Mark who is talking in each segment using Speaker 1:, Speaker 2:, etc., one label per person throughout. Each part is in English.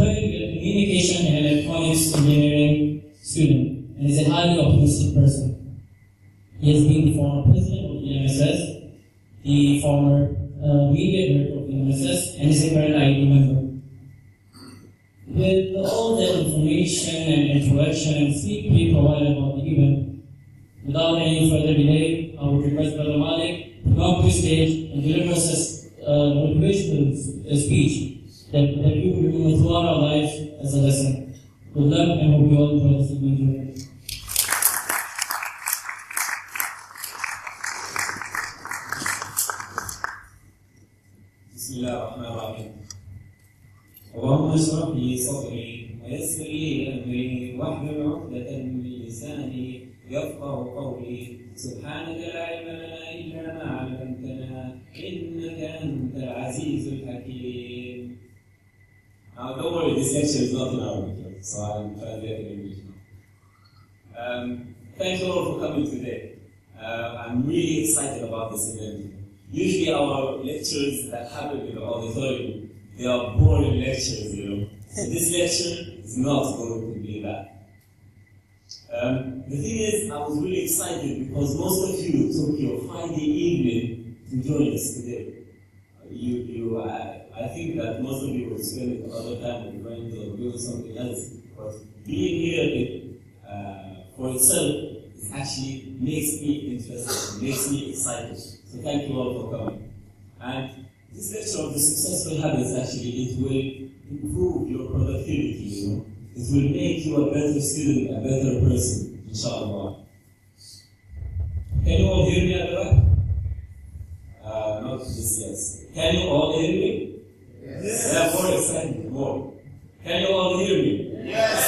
Speaker 1: currently a communication and electronics engineering student and is a highly optimistic person. He has been the former president of the MSS, the former media director of the MSS, and is a current IT member. With all the information and introduction and sneak peek provided about the event, without any further delay, I would request Brother Mallek to come to the stage and deliver us a motivational speech that we will remember throughout our lives as a lesson. Good luck and hope you all enjoy this evening.
Speaker 2: بسم الله الرحمن الرحيم. اللهم اشرح لي صدري ويسر لي امري واحلل عقدة من لساني يفقه قولي. سبحانك لا علم لنا الا ما علمتنا انك انت العزيز الحكيم. Now don't worry, this lecture is not in Arabic, so I'm translating in English now. Thank you all for coming today. I'm really excited about this event. Usually our lectures that happen in the auditorium, they are boring lectures, So this lecture is not going to be that. The thing is, I was really excited because most of you took your Friday evening to join us today. I think that most of you will spend other time with friends or doing something else, but being here for itself actually makes me interested, makes me excited. So thank you all for coming. And this lecture of the successful habits actually, it will improve your productivity, It will make you a better student, a better person, inshallah. Can you all hear me at the back? Not this, yes. Can you all hear me? Yes. Yeah, more excited, more. Can you all hear me? Yes.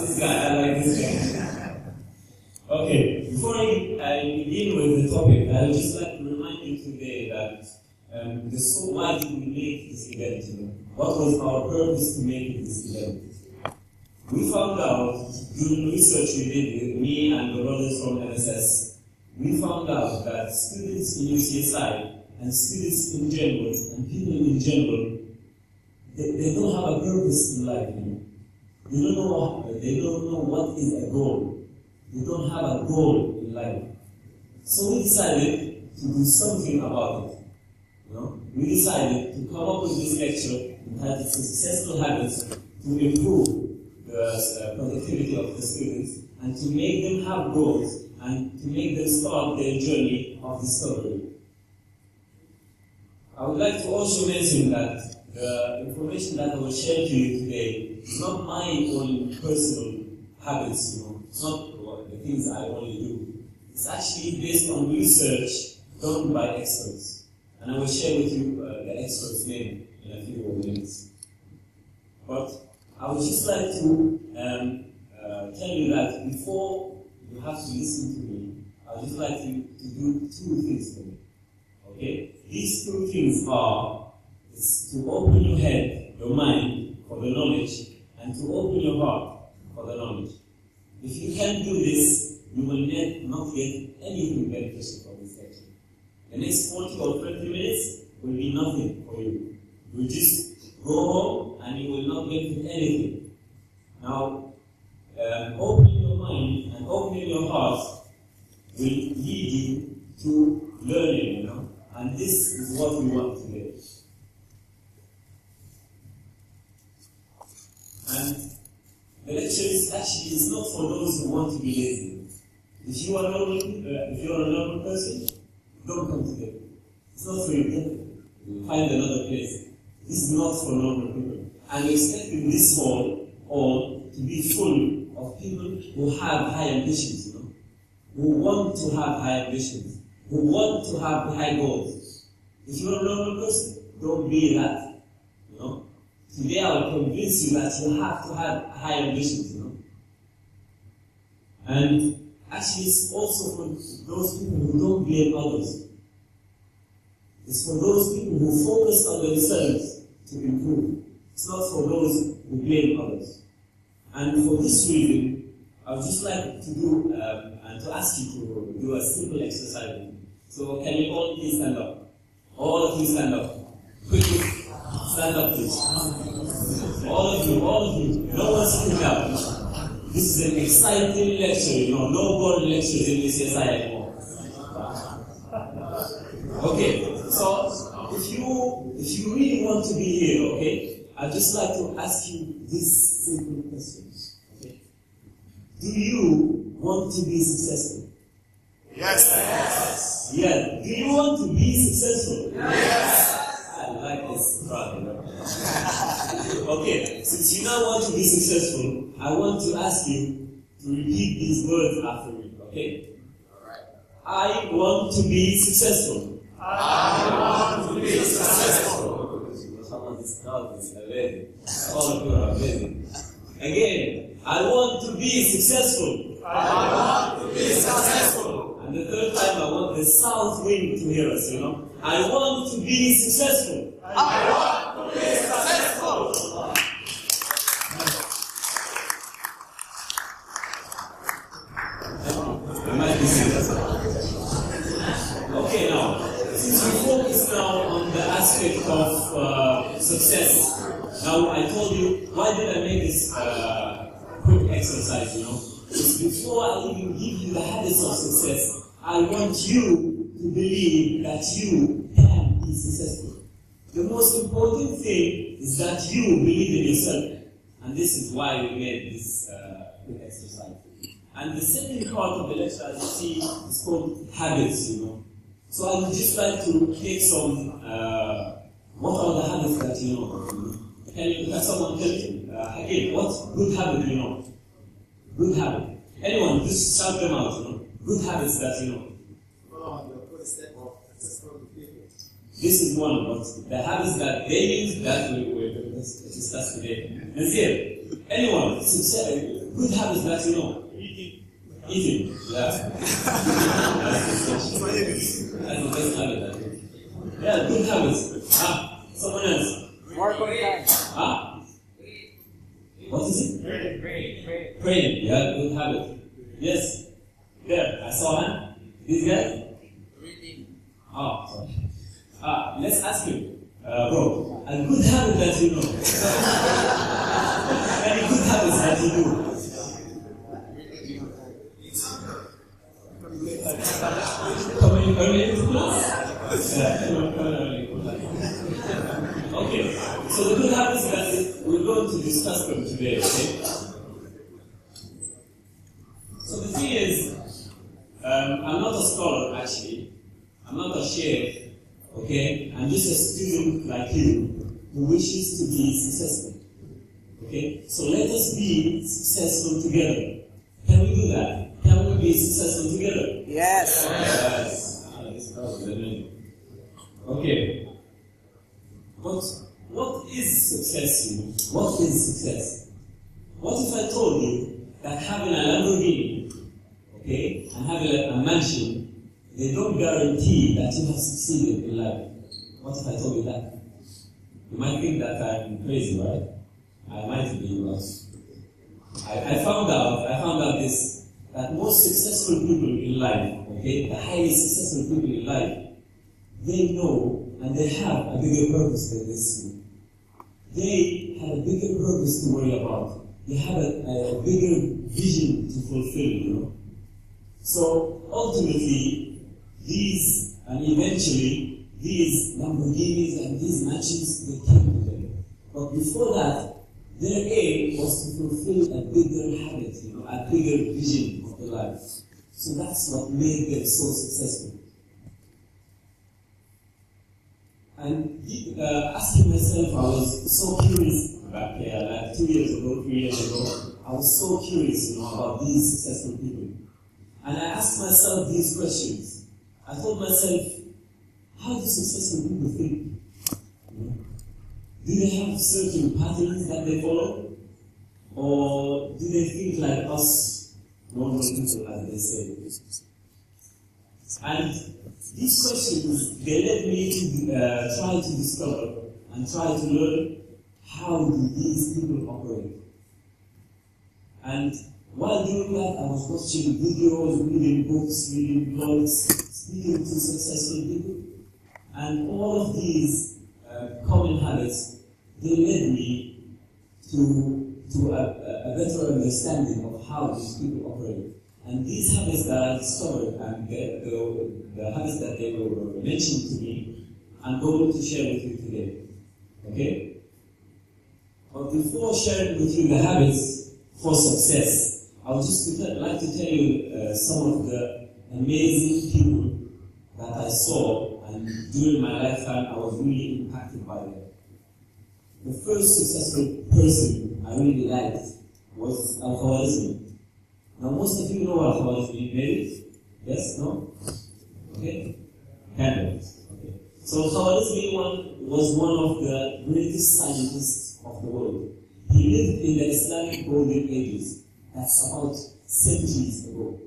Speaker 2: This guy, I like this guy. Okay, before I begin with the topic, I would just like to remind you today that why did we make this event? What was our purpose to make this event? We found out, during research we did with me and the brothers from MSS, we found out that students in UCSI and students in general, and people in general, they don't have a purpose in life. They don't know what is a goal. They don't have a goal in life. So we decided to do something about it. We decided to come up with this lecture entitled Successful Habits to improve the productivity of the students and to make them have goals and to make them start their journey of discovery. I would like to also mention that the information that I will share to you today is not my own personal habits, It's not the things I only do. It's actually based on research done by experts. And I will share with you the expert's name in a few minutes. But I would just like to tell you that before you have to listen to me, I would just like you to do two things for me. Okay? These two things are to open your head, your mind, for the knowledge, and to open your heart for the knowledge. If you can do this, you will not get anything beneficial from this lecture. The next 40 or 20 minutes will be nothing for you. You will just go home and you will not benefit anything. Now, opening your mind and opening your heart will lead you to learning, And this is what we want today. And the lecture is not for those who want to be lazy. If you are a normal person, don't come today. It's not for you. Find another place. This is not for normal people. I'm expecting this hall to be full of people who have high ambitions, who want to have high ambitions, who want to have high goals. If you're a normal person, don't be that. Today I will convince you that you have to have high ambitions, And actually it's also for those people who don't blame others. It's for those people who focus on themselves to improve. It's not for those who blame others. And for this reason, I would just like to do and to ask you to do a simple exercise with me. So can you all please stand up? All of you stand up. Quickly. Stand up, please. All of you. No one speak up. This is an exciting lecture, no boring lectures in UCSI anymore. Okay, so if you really want to be here, okay, I'd just like to ask you this simple question. Okay? Do you want to be successful?
Speaker 3: Yes.
Speaker 2: Yeah. Do you want to be successful?
Speaker 3: Yes.
Speaker 2: I like this crowd. Okay, since you now want to be successful, I want to ask you to repeat these words after me, okay? I want to be successful.
Speaker 3: I want to be successful.
Speaker 2: All of you are amazing. Again, I want to be successful.
Speaker 3: I want to be successful.
Speaker 2: And the third time, I want the south wind to hear us, I want to be successful.
Speaker 3: I want to be successful.
Speaker 2: I might be serious. Okay, now, since we focus now on the aspect of success, now I told you, why did I make this quick exercise, It's before I even give you the habits of success, I want you to believe that you can be successful. The most important thing is that you believe in yourself. And this is why we made this quick exercise. And the second part of the lecture, as you see, is called habits, So I would just like to take some, what are the habits that you know? Can someone tell me? Again, what good habit do you know? Good habit. Anyone, just shout them out, Good habits that you know. This is one, but the habits that they use, that we will discuss today. Nazir, anyone, good habits that you know? Eating. Yeah. That's the best habit, I think. Yeah, good habits. Someone else.
Speaker 4: Work on time.
Speaker 2: What is it? Praying. Yeah, good habit. Yes. There, I saw one. This guy?
Speaker 4: Reading.
Speaker 2: Sorry. Let's ask you, bro, a good habit that you know. Any good habits that you do? Coming early to class? Okay, so the good habits that we're going to discuss them today, okay? So the thing is, I'm not a scholar actually, I'm not a sheikh, okay? I'm just a student like you who wishes to be successful, okay? So let us be successful together. Can we do that? Can we be successful together?
Speaker 4: Yes.
Speaker 2: Yes. Okay. What is success? What is success? What if I told you that having a Lamborghini, okay, and having a mansion, they don't guarantee that you have succeeded in life? What if I told you that? You might think that I'm crazy, right? I might be, but I found out this, that most successful people in life, okay, the highly successful people in life, they know and they have a bigger purpose than this. They have a bigger purpose to worry about. They have a bigger vision to fulfill, So ultimately, these and eventually these Lamborghinis and these mansions, they came to them. But before that, their aim was to fulfill a bigger habit, a bigger vision of the life. So that's what made them so successful. And asking myself, I was so curious back there, like 2 years ago, 3 years ago, I was so curious, about these successful people. And I asked myself these questions. I told myself, how do successful people think? Do they have certain patterns that they follow? Or do they think like us, normal people, as they say? And these questions, they led me to try to discover and try to learn how do these people operate. And while doing that, I was watching videos, reading books, reading blogs, speaking to successful people. And all of these common habits they led me to a better understanding of how these people operate. And these habits that I discovered and the habits that they were mentioned to me, I'm going to share with you today. Okay? But before sharing with you the habits for success, I would just like to tell you some of the amazing people that I saw, and during my lifetime I was really impacted by them. The first successful person I really liked was Al-Khwarizmi. Now most of you know Al-Khwarizmi, maybe? Yes? No? Okay? Kind of. Okay. So Al-Khwarizmi was one of the greatest scientists of the world. He lived in the Islamic Golden Ages. That's about centuries ago.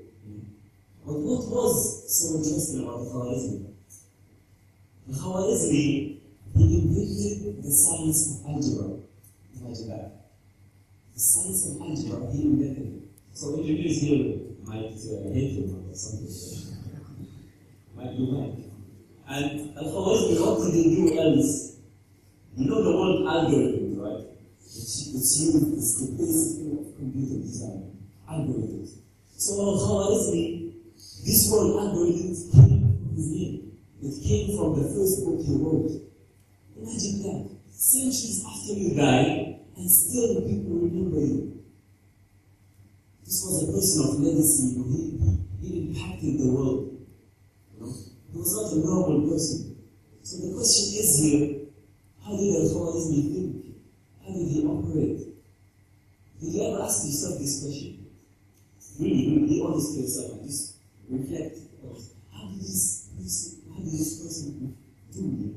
Speaker 2: But what was so interesting about Al-Khwarizmi? Al-Khwarizmi, he invented the science of algebra. Imagine that. The science of algebra, he invented it. So engineers here might hate him or something. Might be mad. And Al-Khwarizmi, what did he do else? You know the word algorithm, right? It's used, it's the basic thing of computer design. Algorithms. So Al-Khwarizmi, this word algorithms came from his name. It came from the first book he wrote. Imagine that. Centuries after you die, and still people remember you. This was a person of legacy. He impacted the world. He was not a normal person. So the question is here, how did Al-Khwarizmi think? How did he operate? Did you ever ask yourself this question? Really, be honest with yourself and just reflect. How did this person do it?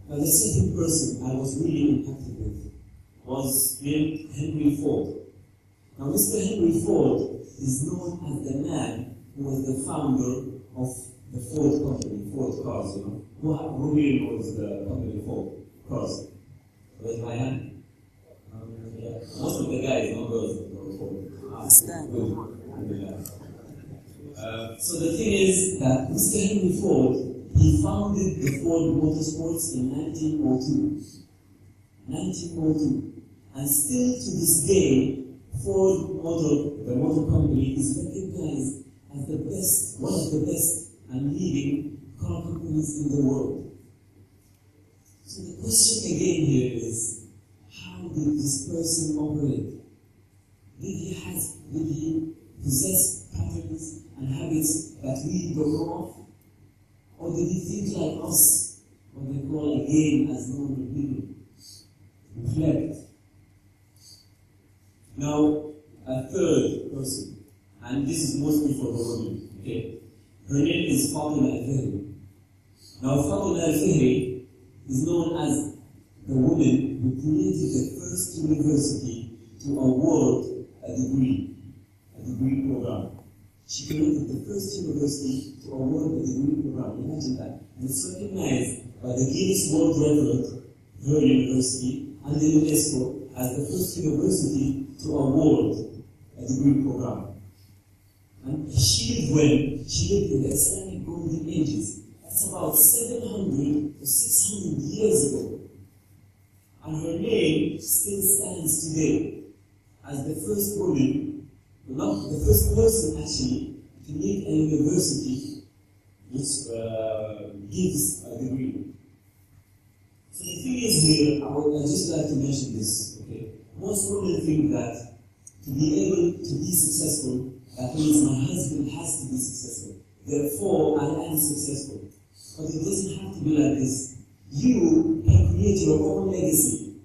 Speaker 2: Now the second person I was really impacted with was named Henry Ford. Now Mr. Henry Ford is known as the man who was the founder of the Ford company, Ford Cars, you know. Who really knows the company Ford Cars? Raise my hand. Most of the guys know those Ford. So the thing is that Mr. Henry Ford, he founded the Ford Motorsports in 1902. 1902. And still to this day, Ford the motor company, is recognized as the best, one of the best and leading car companies in the world. So the question again here is, how did this person operate? Did he possess patterns and habits that we don't know of? Or did he think like us, what they call again as normal people? Reflect. Now, a third person, and this is mostly for the women, okay? Her name is Fatima Al-Fihri. Now, Fatima Al-Fihri is known as the woman who created the first university to award a degree program. She created the first university to award a degree program. Imagine that. And it's recognized by the Guinness World Record, her university, and the UNESCO as the first university to award a degree program. And she lived in the Islamic Golden Ages. That's about 700 to 600 years ago. And her name still stands today as the first woman, not the first person actually, to lead a university which gives a degree. So the thing is here, I would just like to mention this, okay? Most women think that to be able to be successful, that means my husband has to be successful. Therefore, I am successful. But it doesn't have to be like this. You can create your own legacy.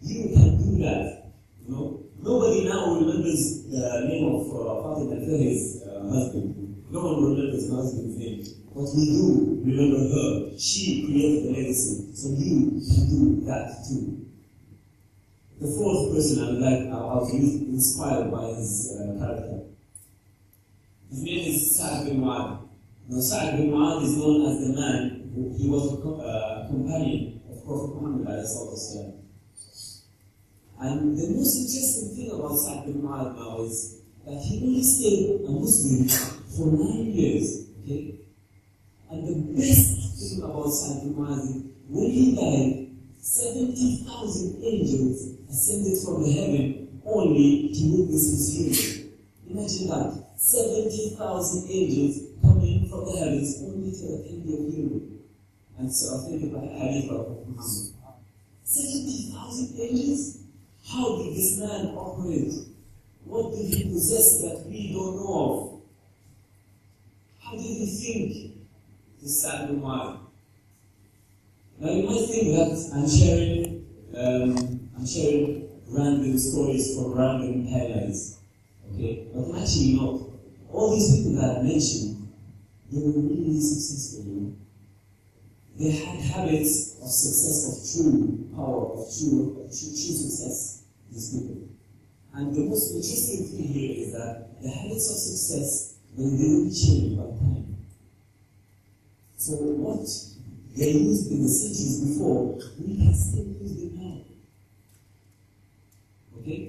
Speaker 2: You can do that. You know? Nobody now remembers the name of Fatima Al-Fihri's husband. No one remembers her husband's name. But we do remember her. She created the legacy. So you can do that too. The fourth person I was inspired by his character. His name is Sa'd bin Mu'adh. Now Sa'd bin Mu'adh is known as the man who he was a companion of Prophet Muhammad ﷺ. And the most interesting thing about Sa'd bin Mu'adh now is that he only stayed a Muslim for 9 years. Okay? And the best thing about Sa'd bin Mu'adh is when he died, 70,000 angels ascended from the heaven only to witness his funeral. Imagine that. 70,000 angels coming from the heavens only to attend your funeral. And so I think about hadith of Muhammad. 70,000 angels? How did this man operate? What did he possess that we don't know of? How did he think? This sad mind. Now you might think that I'm sharing random stories from random headlines, okay? But I'm actually not. All these people that I mentioned, they were really successful, you know. They had habits of success, of true power, of true success, these people. And the most interesting thing here is that the habits of success, they didn't change by time. So what they used in the centuries before, we can still use them now. Okay?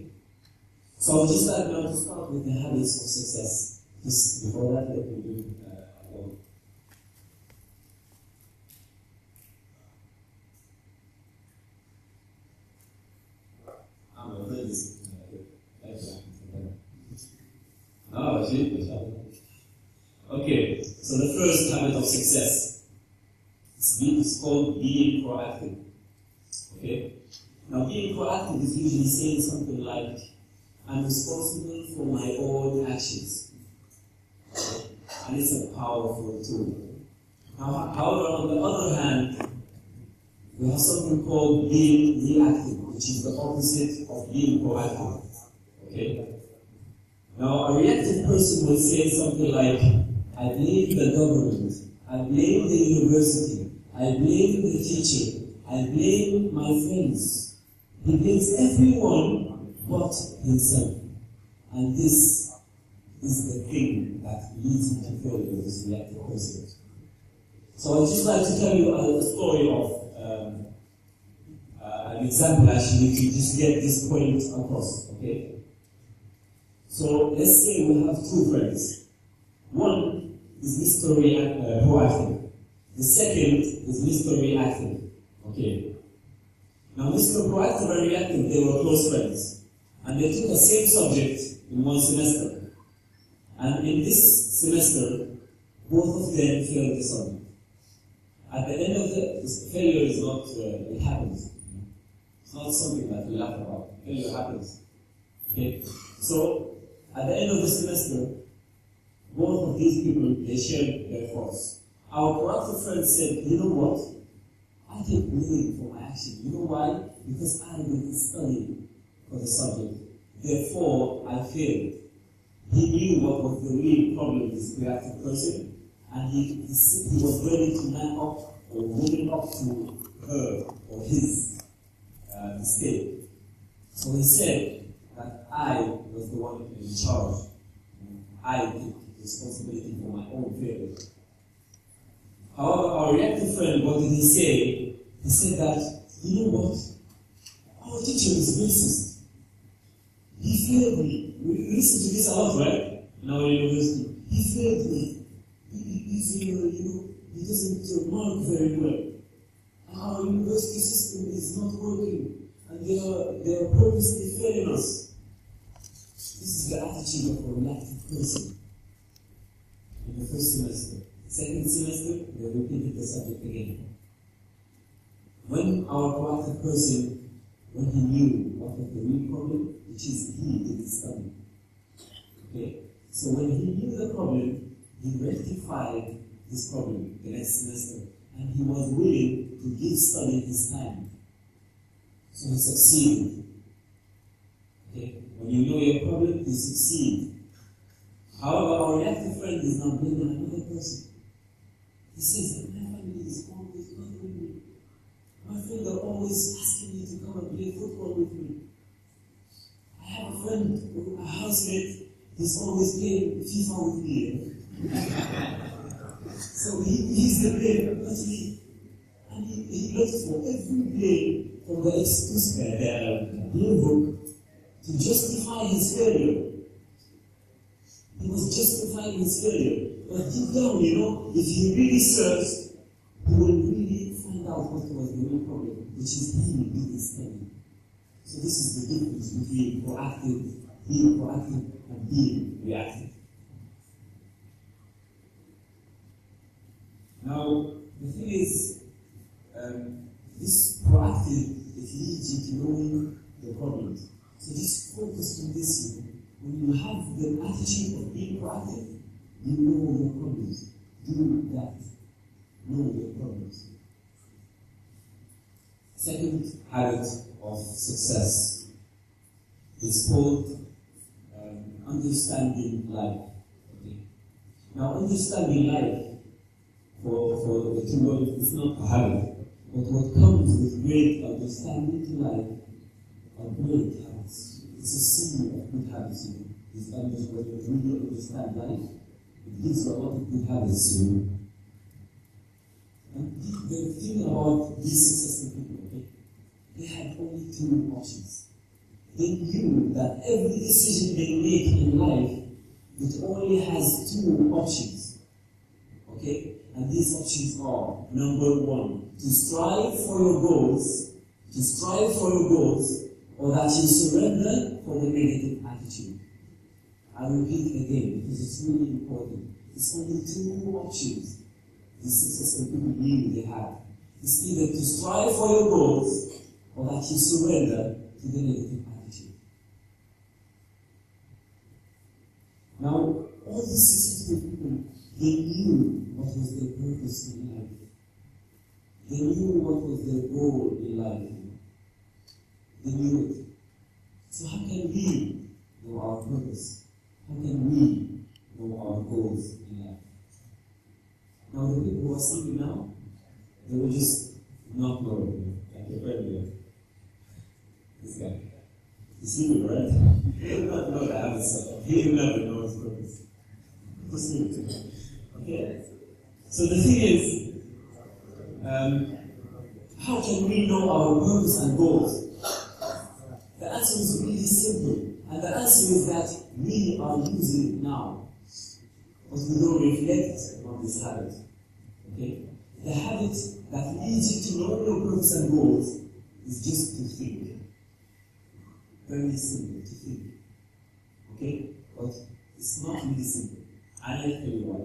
Speaker 2: So I'll just like now to start with the habits of success. Just before that, let me do alone. I'm a friend. Okay, so the first habit of success is called being proactive. Okay? Now, being proactive is usually saying something like, I'm responsible for my own actions. Okay? And it's a powerful tool. Now, however, on the other hand, we have something called being reactive, which is the opposite of being proactive. Okay? Now, a reactive person will say something like, I blame the government, I blame the university, I blame the teacher, I blame my friends. He blames everyone but himself. And this is the thing that leads him to failure, this reactive person. So I'd just like to tell you a story of an example actually to just get this point across, okay? So let's say we have two friends. One is Mr. Proactive. The second is Mr. Reactive. Okay. Now Mr. Proactive and Reactive, they were close friends. And they took the same subject in one semester. And in this semester, both of them failed the subject. At the end of the failure is not, it happens. It's not something that we laugh about. Failure happens. Okay? So, at the end of the semester, both of these people, they shared their thoughts. Our proactive friend said, you know what? I take blame for my action. You know why? Because I didn't study for the subject. Therefore, I failed. He knew what was the real problem with this reactive person, and he was ready to man up or woman up to her or his mistake. So he said that I was the one in charge. I took responsibility for my own failure. However, our reactive friend, what did he say? He said that, you know what? Our teacher is racist. He failed me. We listen to this a lot, right? In our university. He failed me. He doesn't mark very well. And our university system is not working. And they are purposely failing us. This is the attitude of a reactive person. In the first semester. Second semester, they repeated the subject again. When our proactive person, when he knew what was the real problem, which is he didn't study. Okay? So when he knew the problem, he rectified this problem the next semester. And he was willing to give study his time. So he succeeded. Okay? When you know your problem, you succeed. However, our reactive friend is not blaming another person. He says that my family is always bothering me. My friends are always asking me to come and play football with me. I have a friend, a housemate, he's always playing FIFA with me. So he's the blame, not me. And he looks for every blame from the excuse blame book to justify his failure. He was justifying his failure. But deep down, if he really searched, he will really find out what was was the real problem, which is being study. So this is the difference between being proactive and being reactive. Now, the thing is, this proactive, it leads you to knowing the problems. So just focus on this. When you have the attitude of being proactive, you know your problems. Do that. Know your problems. Second habit of success is called understanding life. Okay. Now, understanding life for the two words is not a habit, but what comes with great understanding to life are great habits. It's a series of good habits. It's when you really understand life, it gives you a lot of good habits. And the thing about these successful people, okay, they had only two options. They knew that every decision they make in life, it only has two options. Okay? And these options are, number one, to strive for your goals, or that you surrender for the negative attitude. I repeat it again because it's really important. It's only two options the successful people knew they had. It's either to strive for your goals or that you surrender to the negative attitude. Now, all these successful people, they knew what was their purpose in life. They knew what was their goal in life. They knew it. So how can we know our purpose? How can we know our goals in life? Now the people who are sleeping now, they will just not know it. Like your friend here. This guy. He's sleeping, right? He will not know that answer. He will never know his purpose. He's sleeping. Okay? So the thing is, how can we know our purpose and goals? The answer is really simple. And the answer is that we are using it now. But we don't reflect on this habit. Okay? The habit that leads you to know your purpose and goals is just to think. Very simple to think. Okay? But it's not really simple. And I'll tell you why.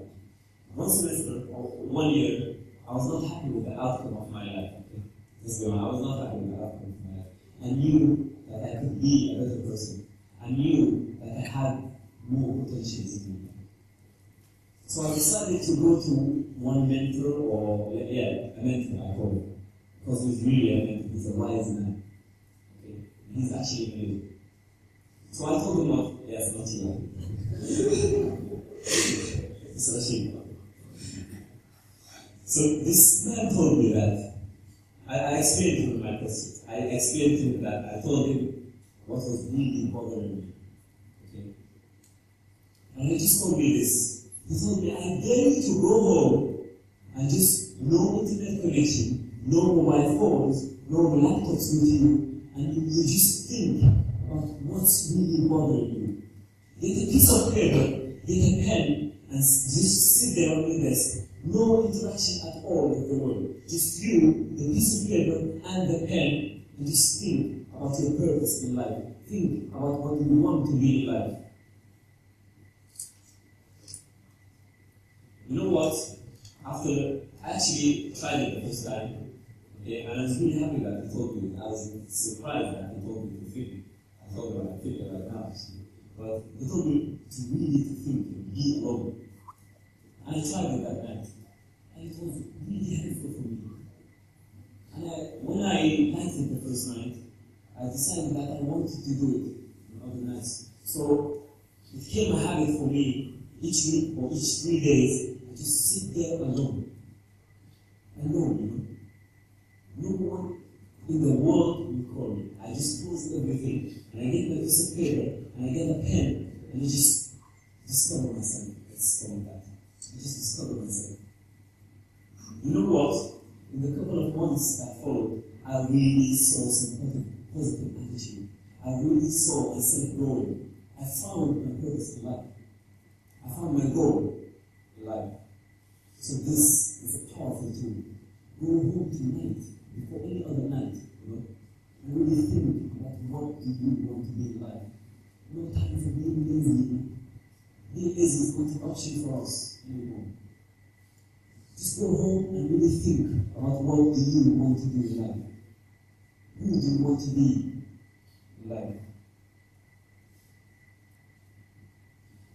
Speaker 2: One semester, or 1 year, I was not happy with the outcome of my life. Okay? Let's go on. I was not happy with the outcome of my life. I knew that I could be a better person. I knew that I had more potentials in me. So I decided to go to one mentor, or a mentor, I call it. Because he's really a mentor, he's a wise man. Okay? He's actually amazing. So I told him what, yes, not you. It's a shame. So this man told me that, I explained to him my questions. I explained to him that I told him what was really bothering me. Okay? And he just told me this. He told me, I dare you to go home and just no internet connection, no mobile phones, no laptops with you, and you just think about what's really bothering you. Get a piece of paper, get a pen, and just sit there on your desk. No interaction at all with the world. Just you, the piece of paper, and the pen, and just think about your purpose in life. Think about what you want to be in life. You know what? After I actually tried it the first time, okay, and I was really happy that he told me. I was surprised that he told me to think. I thought that I think right now, but he told me to really think and be alone. And I tried it that night, and it was really helpful for me. And when I liked it the first night, I decided that I wanted to do it other nights. So it became a habit for me each week or each 3 days. Just sit there alone. Alone, No one in the world will call me. I just close everything, and I get my piece of paper, and I get a pen, and I just discover myself. Let's call that. I just discover myself. You know what? In the couple of months that followed, I really saw some positive attitude. I really saw myself growing. I found my purpose in life. I found my goal in life. So this is a powerful tool. Go home tonight before really think about what do you want to be in life. No time for being lazy. Being lazy is not an option for us anymore. Just go home and really think about what do you want to do in life. Who do you want to be in life?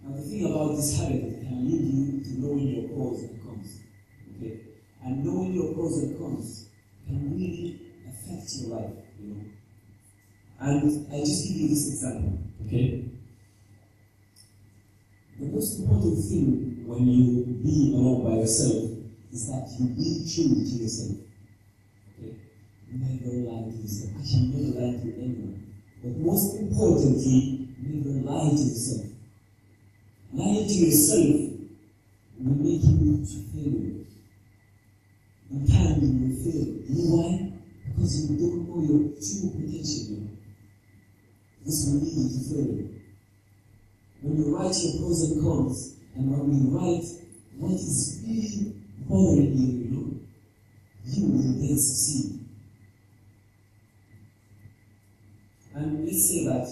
Speaker 2: Now the thing about this habit, it can lead you to knowing your pros and cons. Okay? And knowing your pros and cons can really affect your life, you know. And I just give you this example, okay? The most important thing when you be alone by yourself is that you be true to yourself. Okay? Never lie to yourself. Actually, never lie to anyone. But most importantly, never lie to yourself. Lying to yourself will make you fail. In time you will fail. You know why? Because you don't know your true potential. This will lead you to failure. When you write your pros and cons, and when we write what is really bothering you, you know, you will then succeed. And let's say that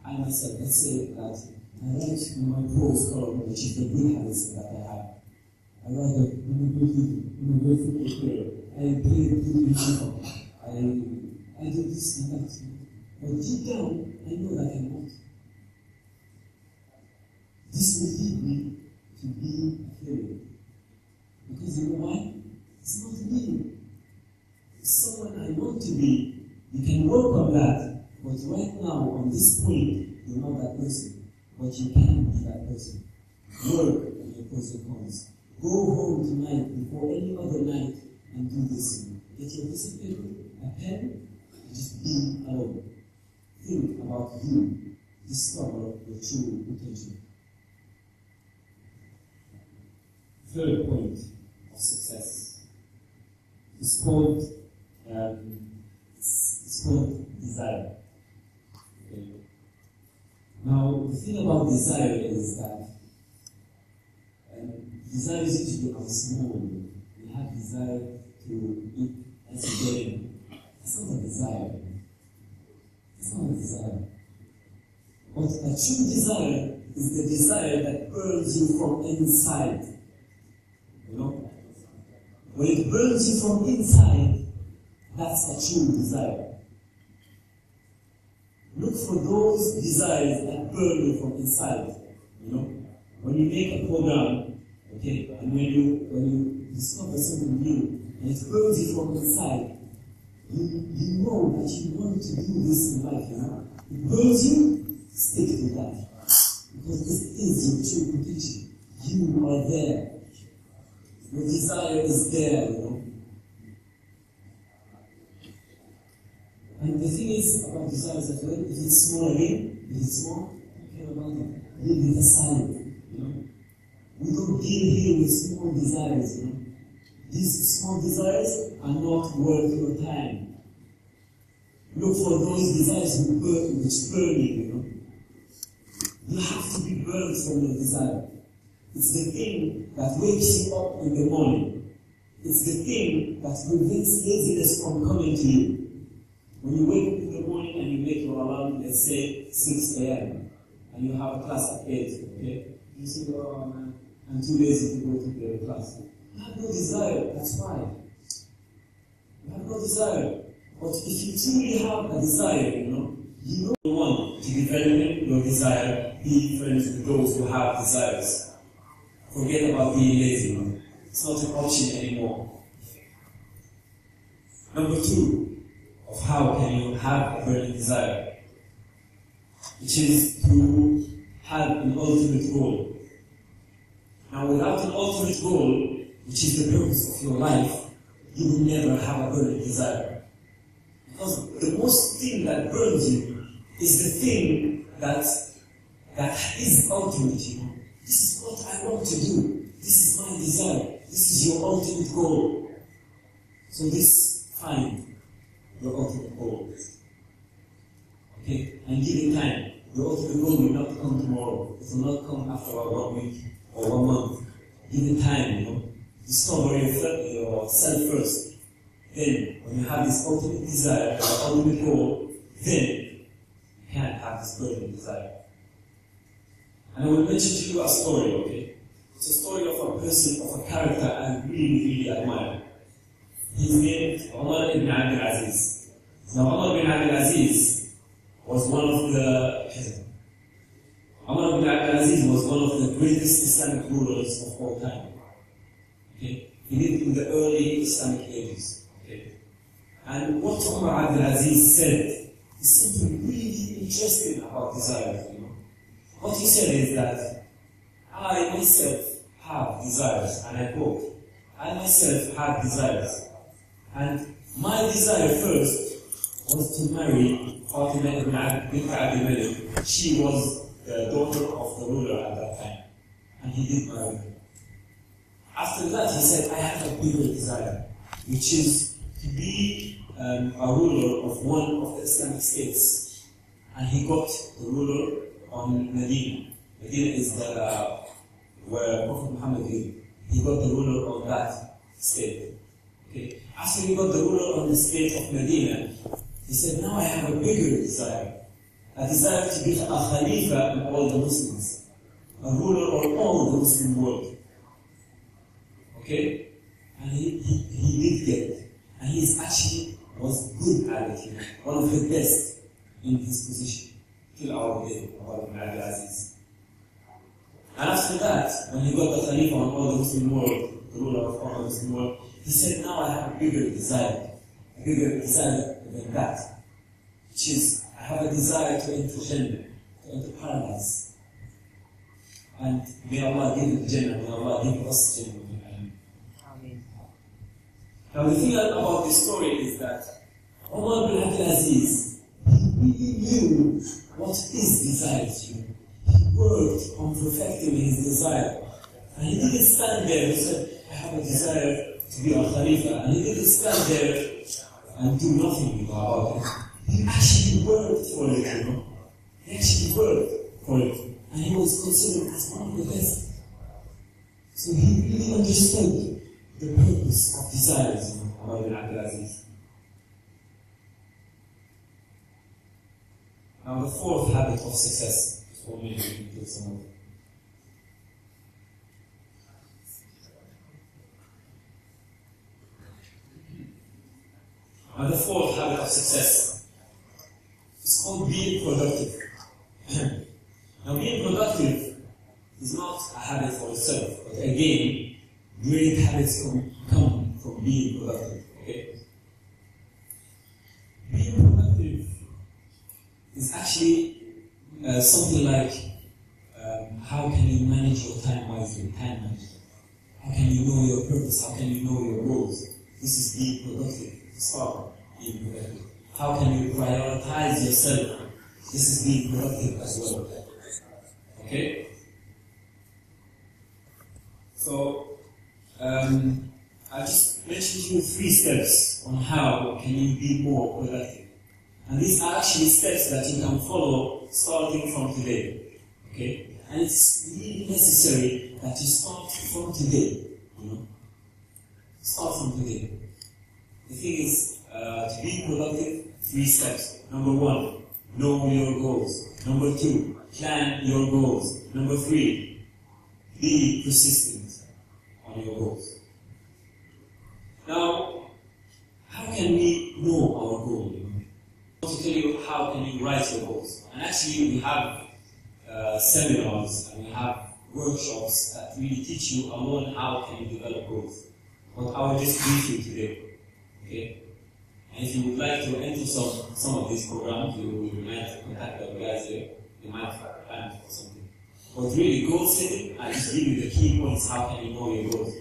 Speaker 2: I myself, let's say that I write in my pros column, which is the good habits that I have. I write that I'm a good football player. I play good in FIFA. I do this and that. But deep down, I know that I'm not. This will lead me to be a failure. Because you know why? It's not me. It's someone I want to be. You can work on that. But right now, on this point, you're not that person. But you can be that person. Work on your pros and cons. Go home tonight before any other night and do this. Get your piece of paper, a pen, and just be alone. Think about you. Discover your true potential. Third point of success is called desire. Okay. Now the thing about desire is that desire is usually on small. We have desire to eat as a game. That's not a desire. It's not a desire. But a true desire is the desire that burns you from inside. You know? When it burns you from inside, that's a true desire. Look for those desires that burn you from inside. You know? When you make a program, okay, and when you discover something new, and it burns you from inside, you know that you want to do this in life, you know? It burns you, stick to that. Because this is your true potential. You are there. Your desire is there, you know? And the thing is about desire is that well, if it's small again, if it's small, don't care about it. Leave it aside, you know? We don't deal here with small desires, you know? These small desires are not worth your time. Look for those desires which burn you, you know? You have to be burned from your desire. It's the thing that wakes you up in the morning. It's the thing that prevents laziness from coming to you. When you wake up in the morning and you make your alarm, let's say 6 a.m., and you have a class at 8, okay? You say, oh man, I'm too lazy to go to the class. You have no desire, that's why. You have no desire. But if you truly have a desire, you know you want to develop your desire, be friends with those who have desires. Forget about being lazy, you know? It's not an option anymore. Number 2, of how can you have a burning desire, which is to have an ultimate goal. Now, without an ultimate goal, which is the purpose of your life, you will never have a burning desire. Because the most thing that burns you is the thing that is ultimate, you know. This is what I want to do. This is my desire. This is your ultimate goal. So find your ultimate goal. Okay? And give it time. Your ultimate goal will not come tomorrow. It will not come after 1 week or 1 month. Give it time, you know. Discover yourself first. then when you have this ultimate desire, or ultimate goal, then you can't have this burning desire. And I will mention to you a story, okay? It's a story of a person, of a character I really, really admire. His name is Umar ibn Abdul Aziz. Now, Umar ibn Abdul Aziz was one of the greatest Islamic rulers of all time. Okay? He lived in the early Islamic ages. Okay? And what Umar Abdul Aziz said is something really interesting about desires. You know? What he said is that I myself have desires, and I quote, I myself have desires. And my desire first was to marry Fatima ibn Abdul Mallek. She was the daughter of the ruler at that time. And he did marry her. After that, he said, I have a bigger desire, which is to be a ruler of one of the Islamic states. And he got the ruler on Medina. Medina is where Prophet Muhammad lived. He got the ruler on that state. Okay. After he got the ruler on the state of Medina, he said, now I have a bigger desire. A desire to be a Khalifa in all the Muslims. A ruler of all the Muslim world. Okay? And he did get it. And he actually was good at it. You know? One of the best in his position. Till our day, Umar ibn Abdul Aziz. And after that, when he got the Khalifa on all the Muslim world, the ruler of all the Muslim world, he said, now I have a bigger desire than that, which is, I have a desire to enter Jannah, to enter paradise. And may Allah give it Jannah, may Allah give us Jannah.
Speaker 4: Amen.
Speaker 2: Now the thing about this story is that Umar ibn Abdul Aziz, he knew what his desires were. He worked on perfecting his desire. And he didn't stand there and said, I have a desire to be a Khalifa. And he didn't stand there and do nothing about it. He actually worked for it, you know. He actually worked for it. And he was considered as one of the best. So he really understood the purpose of desires, you know, Umar ibn Abdul Aziz. Now the fourth habit of success, for me, we can take some of it. Now the fourth habit of success is called being productive. Now being productive is not a habit for itself, but again, great habits come from being productive. Okay? Being productive is actually something like how can you manage your time wisely, time management. How can you know your purpose? How can you know your goals? This is being productive. Start being productive. How can you prioritize yourself? This is being productive as well. Okay? So, I just mentioned to you 3 steps on how can you be more productive. And these are actually steps that you can follow starting from today. Okay? And it's really necessary that you start from today. You know? Start from today. The thing is, to be productive, 3 steps. Number 1, know your goals. Number 2, plan your goals. Number 3, be persistent on your goals. Now, how can we know our goal? I want to tell you how can you write your goals. And actually, we have seminars and we have workshops that really teach you alone how can you develop goals. But I will just brief you today. Okay? And if you would like to enter some of these programs, you might contact the guys here. They might have planned for something. But really, goal setting, I just give you the key points. How can you know your goals?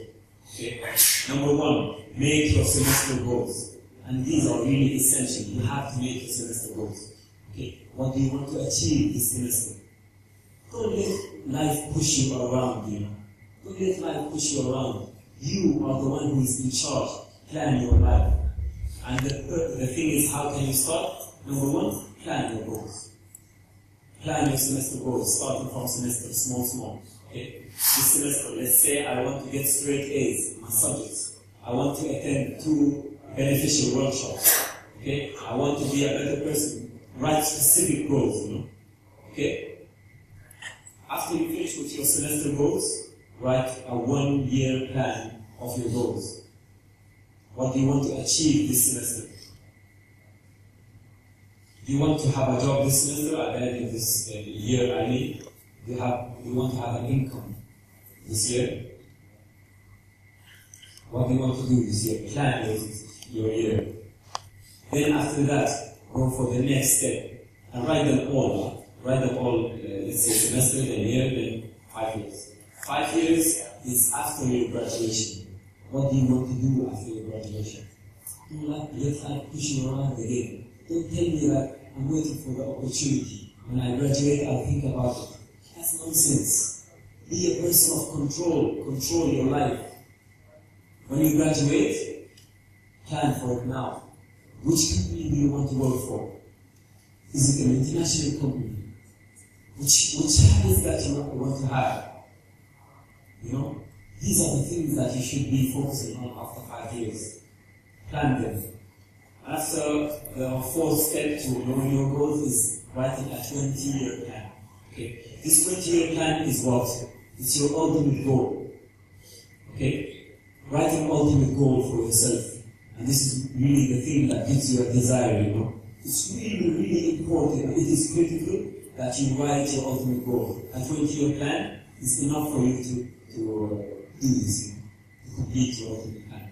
Speaker 2: Okay? Number 1, make your semester goals. And these are really essential. You have to make your semester goals. Okay? What do you want to achieve this semester? Don't let life push you around, you know. Don't let life push you around. You are the one who is in charge. Plan your life. And the thing is, how can you start? Number 1, plan your goals. Plan your semester goals, starting from semester, small. Okay? This semester, let's say I want to get straight A's in my subjects. I want to attend 2 beneficial workshops. Okay? I want to be a better person. Write specific goals, Okay? After you finish with your semester goals, write a 1-year plan of your goals. What do you want to achieve this semester? Do you want to have a job this semester at the end of this year? I mean, do you want to have an income this year? What do you want to do this year? Plan your year. Then after that, go for the next step and write them all. Let's say semester, then year, then 5 years. 5 years is after your graduation. What do you want to do after your graduation? Do not let life push you around again. Don't tell me that I'm waiting for the opportunity. When I graduate, I'll think about it. That's nonsense. Be a person of control. Control your life. When you graduate, plan for it now. Which company do you want to work for? Is it an international company? Which habits that you want to have? These are the things that you should be focusing on after 5 years. Plan them. After the fourth step to knowing your goals is writing a 20-year plan. Okay? This 20-year plan is what? It's your ultimate goal. Okay? Write an ultimate goal for yourself. And this is really the thing that gives you a desire, It's really, really important. It is critical that you write your ultimate goal. A 20-year plan is enough for you to do this, to complete your ultimate plan.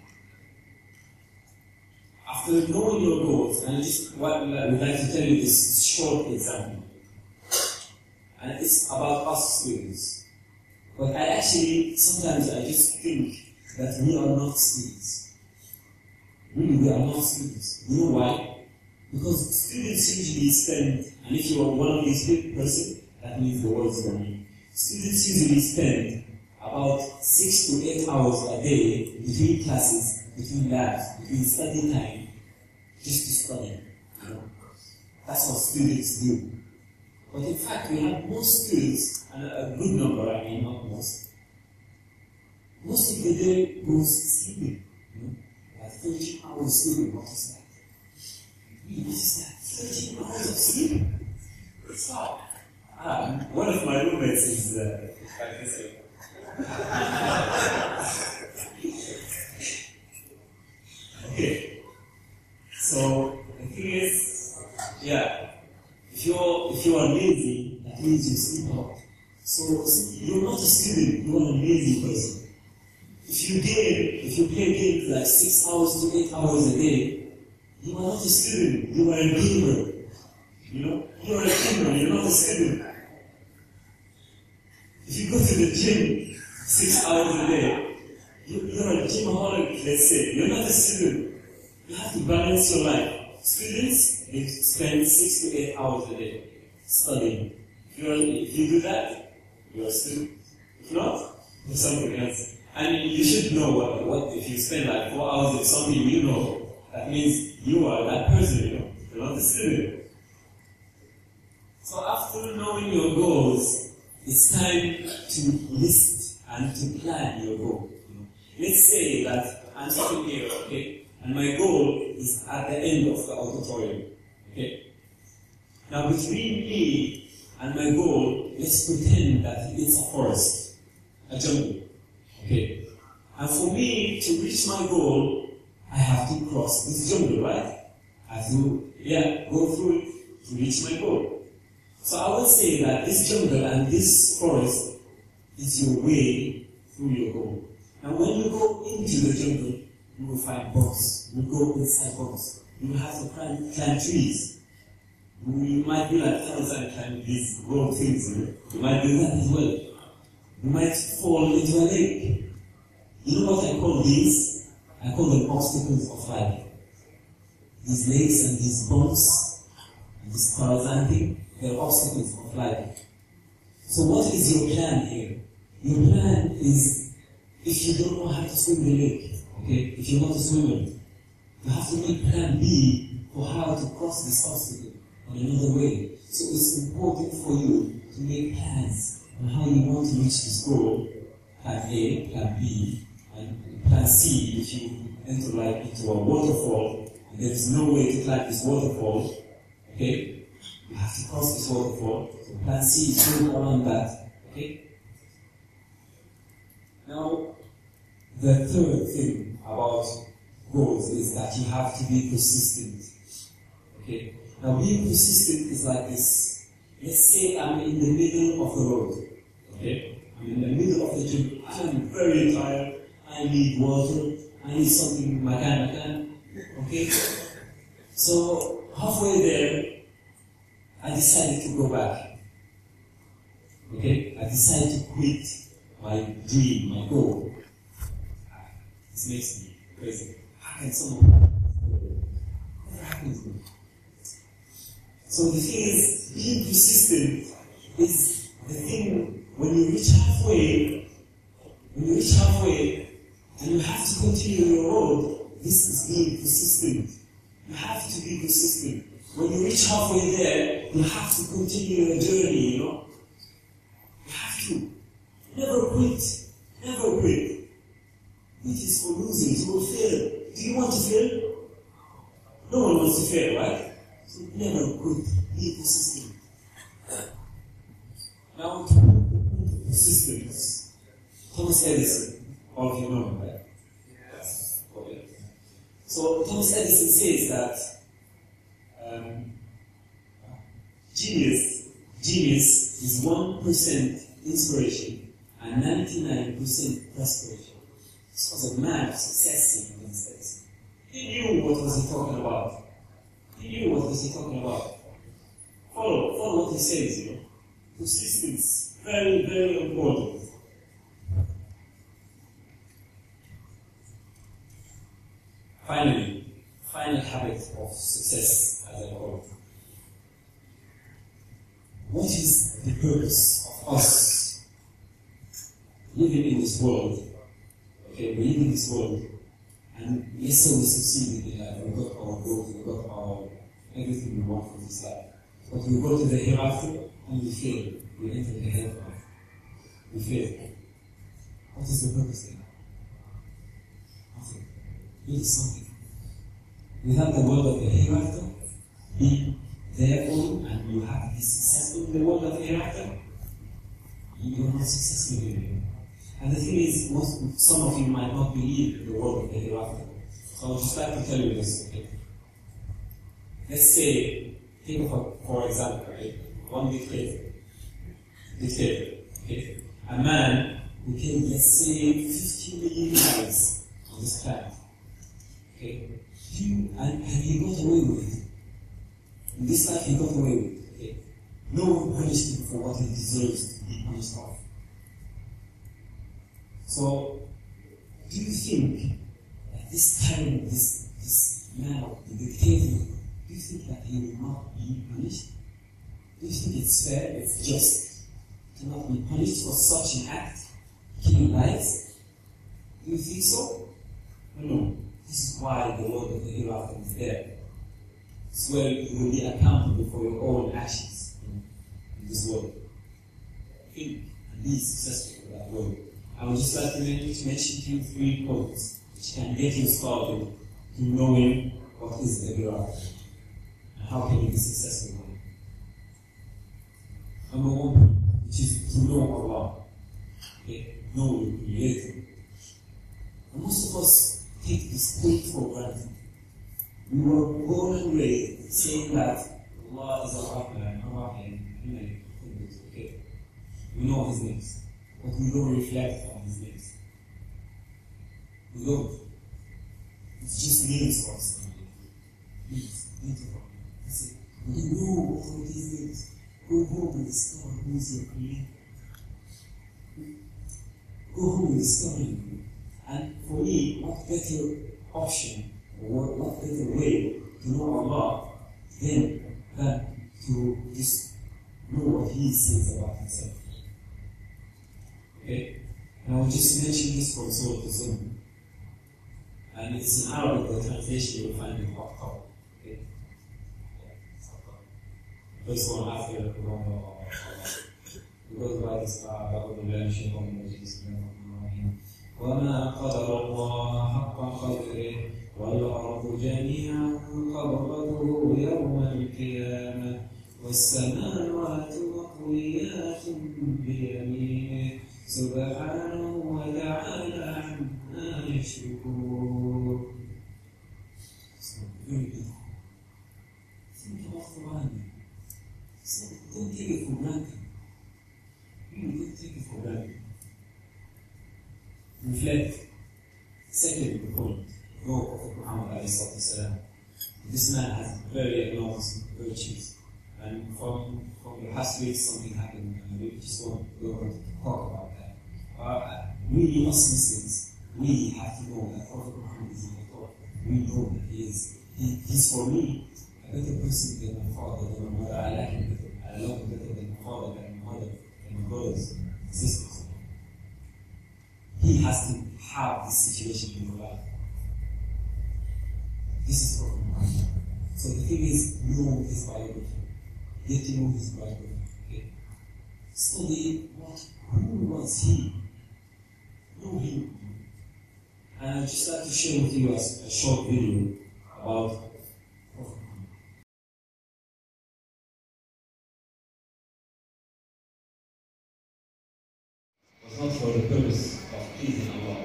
Speaker 2: After knowing your goals, and I would like to tell you this short example. And it's about us students. But sometimes I just think that we are not students. Really, we are not students. You know why? Because students usually spend, and if you are one of these big persons, that means the world is going. Students usually spend about 6 to 8 hours a day between classes, between labs, between study time, just to study. That's what students do. But in fact, we have most students, and a good number, not most. Most of the day goes sleeping. Like 13 hours sleeping, what is that? What is that? 13 hours of sleep? It's hard. One of my roommates is like this. Okay. So the thing is, if you are lazy, that means you sleep a lot. So you're not a student, you are a lazy person. If you play games like 6 hours to 8 hours a day, you are not a student, you are a gamer. You're a gamer, you're not a student. If you go to the gym 6 hours a day, you're a gymaholic, let's say. You're not a student. You have to balance your life. Students, they spend 6 to 8 hours a day studying. If you do that, you're a student. If not, do something else. And you should know what if you spend like 4 hours in something that means you are that person, You're not a student. So after knowing your goals, it's time to list and to plan your goal. Let's say that I'm sitting here, okay, and my goal is at the end of the auditorium, okay. Now between me and my goal, let's pretend that it's a forest, a jungle, okay. And for me to reach my goal, I have to cross this jungle, right? I have to, go through it to reach my goal. So I would say that this jungle and this forest is your way through your goal. And when you go into the jungle, you will find bugs. You will go inside bugs. You will have to climb trees. You might be like Tarzan climbing these wrong things. You might do that as well. You might fall into a lake. You know what I call these? I call them obstacles of life. These lakes and these bumps, and this Tarzan thing, they're obstacles of life. So what is your plan here? Your plan is, if you don't know how to swim the lake, okay, if you're not a swimmer, you have to make plan B for how to cross this obstacle in another way. So it's important for you to make plans on how you want to reach this goal. Plan A, plan B, and plan C if you enter like into a waterfall, and there is no way to climb this waterfall, okay? You have to cross this waterfall. So plan C is going around that, okay? Now, the third thing about goals is that you have to be persistent, okay? Now, being persistent is like this. Let's say I'm in the middle of the road, okay? I'm in the middle of the gym. I'm very tired. I need water. I need something makan, okay? So, halfway there, I decided to go back, okay? I decided to quit my dream, my goal. This makes me crazy. How can someone never happens to me? So the thing is, being persistent is the thing when you reach halfway, and you have to continue your road, this is being persistent. You have to be persistent. When you reach halfway there, you have to continue your journey, you know? You have to. Never quit. Never quit. Quit is for losing. You will fail. Do you want to fail? No one wants to fail, right? So never quit. Be persistent. Now, persistence. Thomas Edison, all of you know him, right? Yes. Okay. So Thomas Edison says that genius is 1% inspiration and 99% perspiration. This was a man of success in these days. He knew what was he talking about. Follow what he says, you know. Persistence, very, very important. Finally, final habit of success, as I call it. What is the purpose of us living in this world? Okay, we live in this world, and yes, so we succeeded in life. We got our goals, we got our everything we want from this life. But we go to the hereafter and we fail. We enter the hellfire. We fail. What is the purpose then? Nothing. It is something. Without the world of the hereafter, be therefore, and you have to be successful in the world of the hereafter, you are not successful anymore. And the thing is, some of you might not believe in the world of the hereafter. So I would just like to tell you this. Okay? Let's say, think of, for example, right? One dictator. Okay? A man who killed, let's say, 50 million lives on this planet. Okay? And he got away with it. In this life, he got away with it. Okay? No one punished him for what he deserves to be punished of. So, do you think that this tyrant, this man, the dictator, do you think that he will not be punished? Do you think it's fair, it's just to not be punished for such an act, killing lives? Do you think so? No. This is why the world of the hereafter is there. It's where you will be accountable for your own actions in this world. Think and be successful in that world. I would just like to mention to you 3 points which can get you started to knowing what is the hereafter and how can you be successful in it. Number 1, which is to know Allah. Okay? Know your Creator. And most of us take this point for granted. We were born and raised saying that Allah is Ar-Rahman, Ar-Rahim, okay? We know His names, but we don't reflect on His names. We don't. It's just names for us. Please, think about it. That's it. When you know all these names, go home and discover who is your Creator. Go home and discover Him. And for me, what better option, or what better way to know Allah than to just know what He says about Himself. Okay? And I will just mention this from Surah Al-Zumr. And it's in Arabic, the translation you will find in Hot Top. Okay? First one after the Quran. Because by this, وما قدر الله حق قدره والأرض جميعا قبضته يوم القيامة والسماوات مطويات بيمينه سبحانه وتعالى عما يشركون. Think about Quran. Don't take it for granted. Really, don't take it for granted. Reflect. Second point. Go of Muhammad alayhi salatu. This man has very enormous virtues. And from the past week something happened and we just want to talk about that. We as Muslims, we have to know that Prophet Muhammad is my God. We know that he's for me a better person than my father, than my mother. I like him better. I love him better than my father, than my mother, than my brothers and sisters. He has to have this situation in your life. This is Prophet Muhammad. So the thing is, know his biography. Get to know his biography. Okay? Study who was he? Know him. And I'd just like to share with you a short video about Prophet Muhammad. It was not for the purpose of pleasing Allah.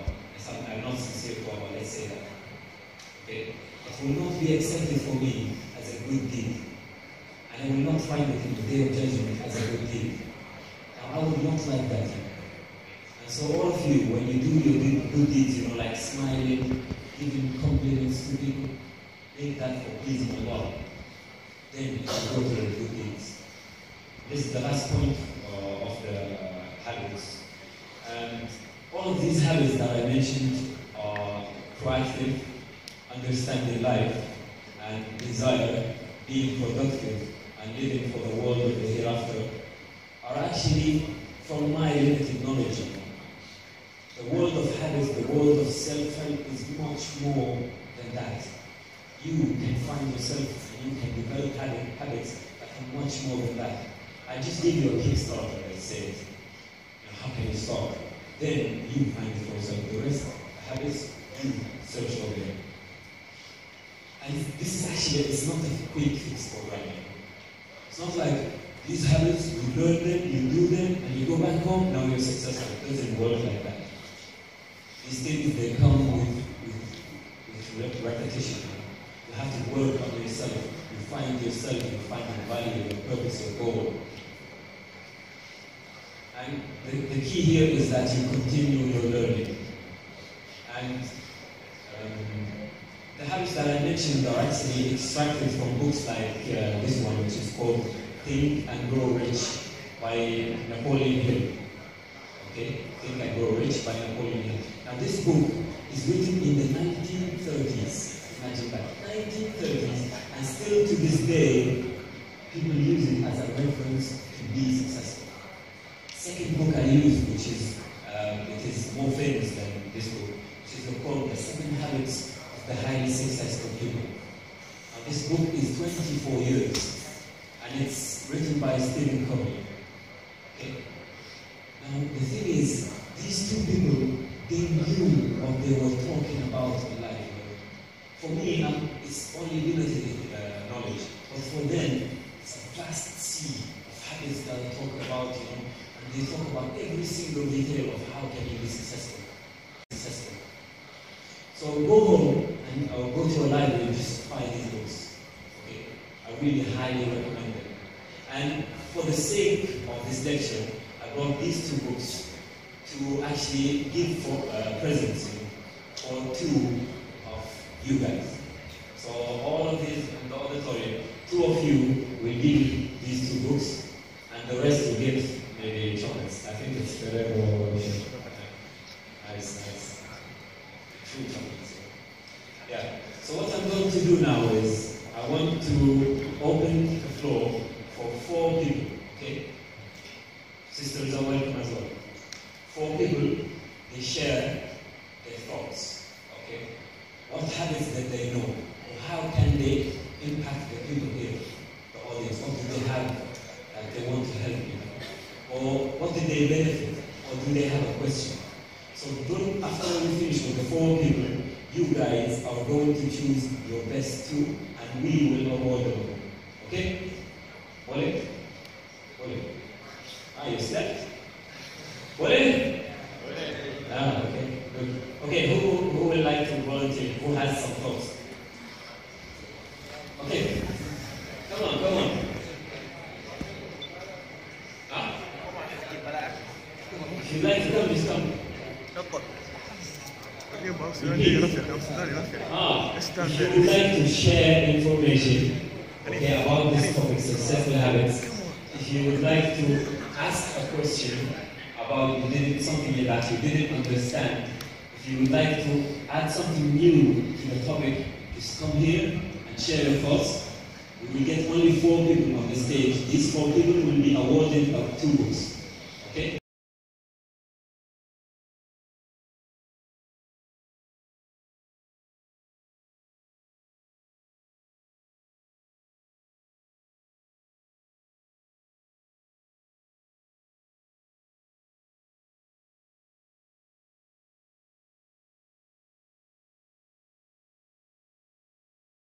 Speaker 2: I'm not sincere to Allah, let's say that. Okay? It will not be accepted for me as a good deed. And I will not find it in the day of judgment as a good deed. Now, I would not like that. And so all of you, when you do your good deeds, like smiling, giving compliments to people, make that for pleasing Allah. Then you can go to the good deeds. This is the last point of the habits. And all of these habits that I mentioned are proactive, understanding life, and desire, being productive, and living for the world of the hereafter, are actually from my limited knowledge. The world of habits, the world of self-help is much more than that. You can find yourself and you can develop habits that are much more than that. I just give you a kickstarter, let's say. How can you start? Then you find it for yourself. The rest of the habits, you search for them. And this is actually, it's not a quick fix program. It's not like these habits, you learn them, you do them, and you go back home, now you're successful. It doesn't work like that. These things, they come with repetition. You have to work on yourself. You find yourself, you find your value, your purpose, your goal. And the key here is that you continue your learning. And the habits that I mentioned are actually extracted from books like this one, which is called Think and Grow Rich by Napoleon Hill. Okay? Think and Grow Rich by Napoleon Hill. Now this book is written in the 1930s. Imagine that. 1930s. And still to this day, people use it as a reference to be successful. Second book I use, which is, it is more famous than this book, which is called The 7 Habits of the Highly Successful People. Now this book is 24 years, and it's written by Stephen Covey. Okay? Now the thing is, these two people, they knew what they were talking about in life. For me, it's only limited knowledge, but for them, it's a vast sea of habits that they talk about, and they talk about every single detail of how can you be successful. So go home and go to a library and just buy these books. Okay, I really highly recommend them. And for the sake of this lecture, I brought these 2 books to actually give for presents for 2 of you guys. So all of these in the auditorium, 2 of you will give these 2 books, and the rest will get maybe chocolates. I think it's very nice. True chocolates. Yeah. So what I'm going to do now is I want to open the floor for 4 people. Okay. Sisters are welcome as well. 4 people, they share their thoughts. Okay. What habits that they know, or how can they impact the people here, the audience? What do they have that they want to help you? Or what did they benefit? Or do they have a question? So don't, after we finish with the 4 people, you guys are going to choose your best 2 and we will award them. Okay? Mallek? Mallek? Ah, you slept? Mallek? Ah, okay, good. Okay, who would like to volunteer? Who has some thoughts? Okay. Come on. Ah? If you'd like to come, just come. If you would like to share information about this topic, successful habits, if you would like to ask a question about something that you didn't understand, if you would like to add something new to the topic, just come here and share your thoughts. We will get only 4 people on the stage. These 4 people will be awarded 2 books. Okay?